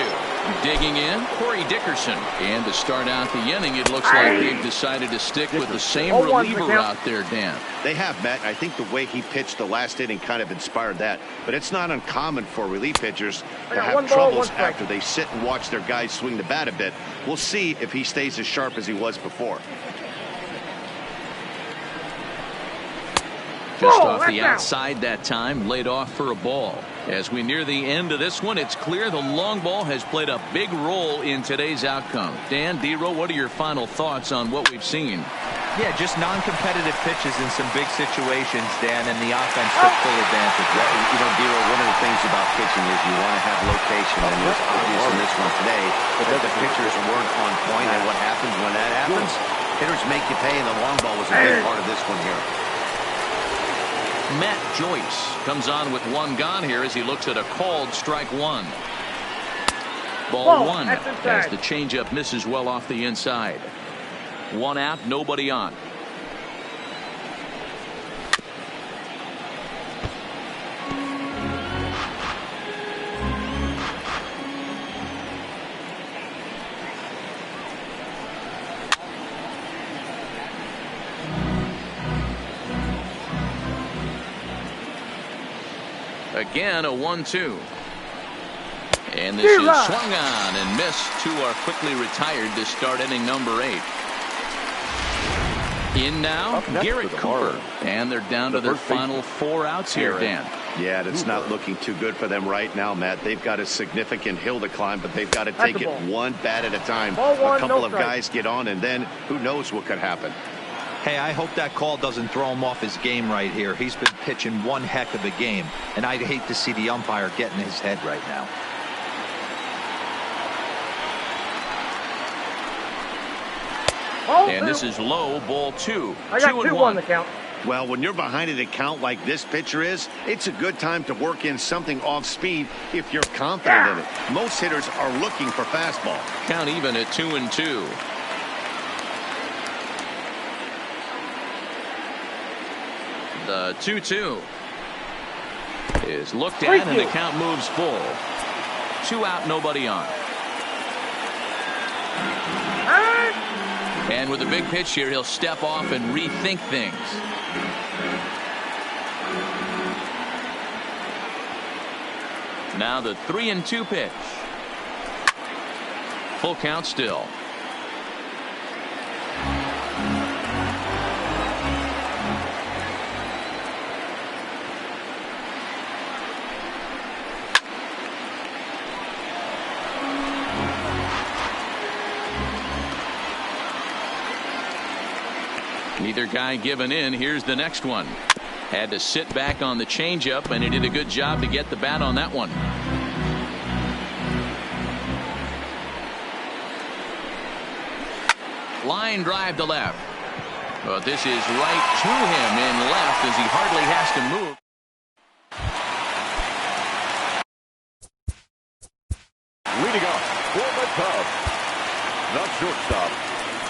Digging in, Corey Dickerson. And to start out the inning, it looks like they've decided to stick with the same reliever out there, Dan. They have, Matt. I think the way he pitched the last inning kind of inspired that. But it's not uncommon for relief pitchers to have troubles after they sit and watch their guys swing the bat a bit. We'll see if he stays as sharp as he was before. Just off the outside that time, laid off for a ball. As we near the end of this one, it's clear the long ball has played a big role in today's outcome. Dan, D-Row, what are your final thoughts on what we've seen? Yeah, just non-competitive pitches in some big situations, Dan, and the offense took full advantage. You know, D-Row, one of the things about pitching is you want to have location, and it was obvious in this one today that the pitchers weren't on point, and what happens when that happens? Hitters make you pay, and the long ball was a big part of this one here. Matt Joyce comes on with 1 gone here as he looks at a called strike 1. Ball 1 as the changeup misses well off the inside. 1 out, nobody on. Again, a 1-2. And this is swung on and missed. 2 are quickly retired to start inning number 8. In now, Garrett Cooper. And they're down to their final 4 outs here, Dan. Yeah, it's not looking too good for them right now, Matt. They've got a significant hill to climb, but they've got to take it one bat at a time. A couple of guys get on, and then who knows what could happen. Hey, I hope that call doesn't throw him off his game right here. He's been pitching one heck of a game, and I'd hate to see the umpire get in his head right now. And this is low, ball 2. I got 2 on the count. Well, when you're behind an account like this pitcher is, it's a good time to work in something off speed if you're confident in it. Most hitters are looking for fastball. Count even at 2-2. The 2-2 is looked at, and the count moves full. 2 out, nobody on. And with a big pitch here, he'll step off and rethink things. Now the 3-2 pitch. Full count still. Neither guy giving in. Here's the next one. Had to sit back on the changeup, and he did a good job to get the bat on that one. Line drive to left. But this is right to him in left as he hardly has to move. Leading up for the Cubs, the shortstop,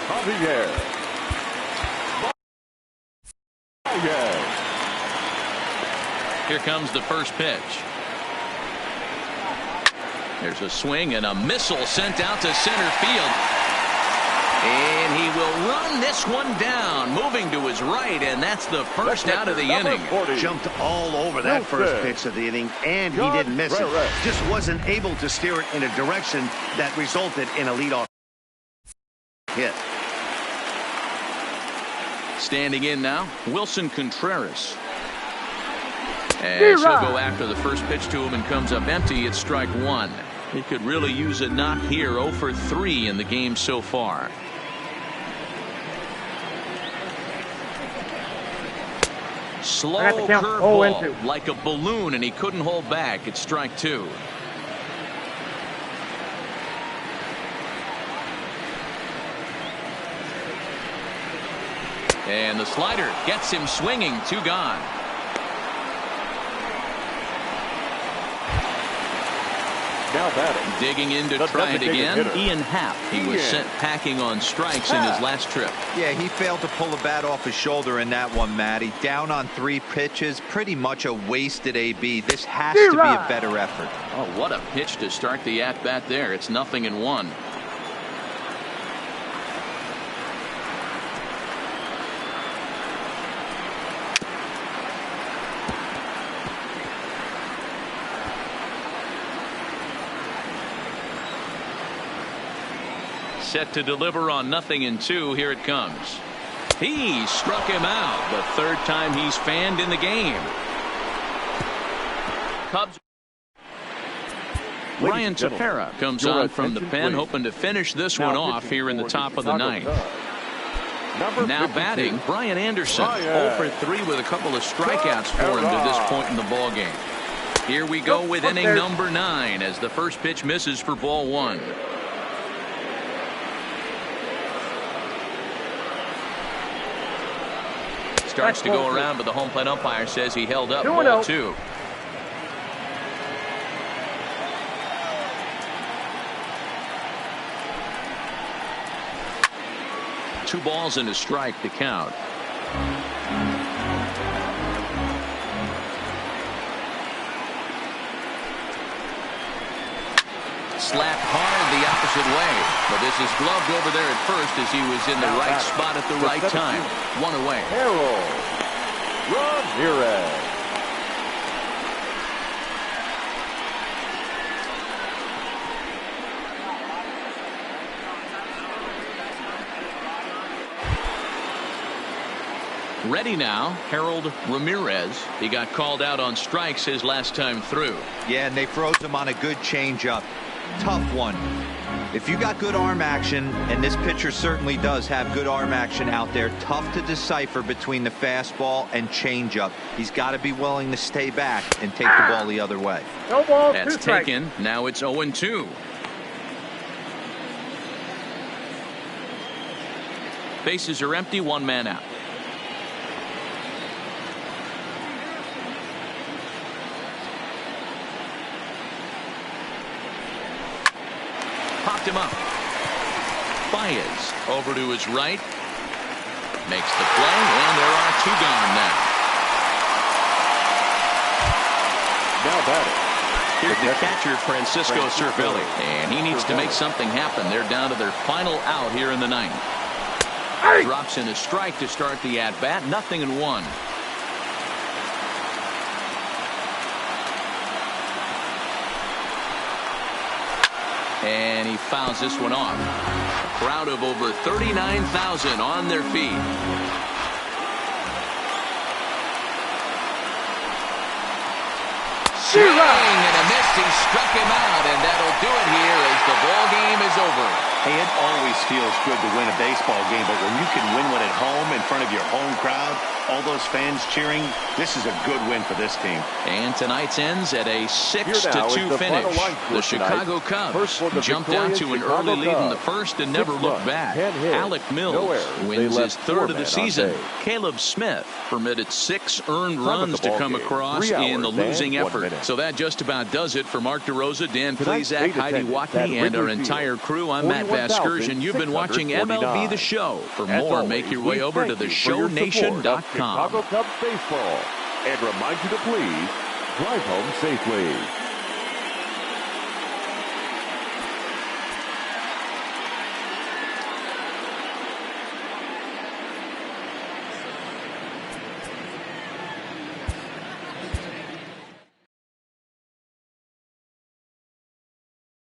Javier. Here comes the first pitch. There's a swing and a missile sent out to center field. And he will run this one down, moving to his right, and that's the first out of the inning. Jumped all over that first pitch of the inning, and he didn't miss it. Just wasn't able to steer it in a direction that resulted in a leadoff hit. Standing in now, Wilson Contreras. As he'll go after the first pitch to him and comes up empty, it's strike 1. He could really use a knock here. 0 for 3 in the game so far. Slow curveball like a balloon, and he couldn't hold back. It's strike 2. And the slider gets him swinging. 2 gone. Now batting. Digging in to try it again. Ian Happ. He was sent packing on strikes in his last trip. Yeah, he failed to pull the bat off his shoulder in that one, Matty. Down on 3 pitches. Pretty much a wasted AB. This has to be a better effort. Oh, what a pitch to start the at-bat there. It's 0-1. Set to deliver on 0-2. Here it comes. He struck him out. The 3rd time he's fanned in the game. Cubs. Ryan Tepera comes on from the pen, hoping to finish this one off here in the top of the 9th. Now batting, Brian Anderson. 0 for 3 with a couple of strikeouts for him to this point in the ball game. Here we go with inning number 9 as the first pitch misses for ball 1. Starts to go around, but the home plate umpire says he held up. Ball 2. Two balls and a strike to count. Slapped hard the opposite way, but this is gloved over there at first as he was in the right spot at the right time. 1 away. Harold Ramirez. Ready now, Harold Ramirez. He got called out on strikes his last time through. Yeah, and they froze him on a good changeup. Tough one. If you got good arm action, and this pitcher certainly does have good arm action out there, tough to decipher between the fastball and changeup. He's got to be willing to stay back and take the ball the other way. No ball, that's taken. Now it's 0-2. Bases are empty, 1 man out. Popped him up. Baez over to his right. Makes the play, and there are 2 gone now. Now batting. Here's the catcher, Francisco Cervelli, and he needs to make something happen. They're down to their final out here in the 9th. Drops in a strike to start the at-bat. 0-1. And he fouls this one off. A crowd of over 39,000 on their feet. Swing and a miss. He struck him out, and that'll do it here as the ball game is over. Hey, it always feels good to win a baseball game, but when you can win one at home in front of your home crowd, all those fans cheering, this is a good win for this team. And tonight's ends at a 6-2 finish. The Chicago Cubs jumped out to an early lead in the first and never looked back. Alec Mills wins his 3rd of the season. Caleb Smith permitted 6 earned runs to come across in the losing effort. So that just about does it for Mark DeRosa, Dan Plesac, Heidi Watney, and our entire crew. I'm Matt Vasgersian. You've been watching MLB The Show. For more, make your way over to theshownation.com. Chicago Cubs baseball, and remind you to please drive home safely.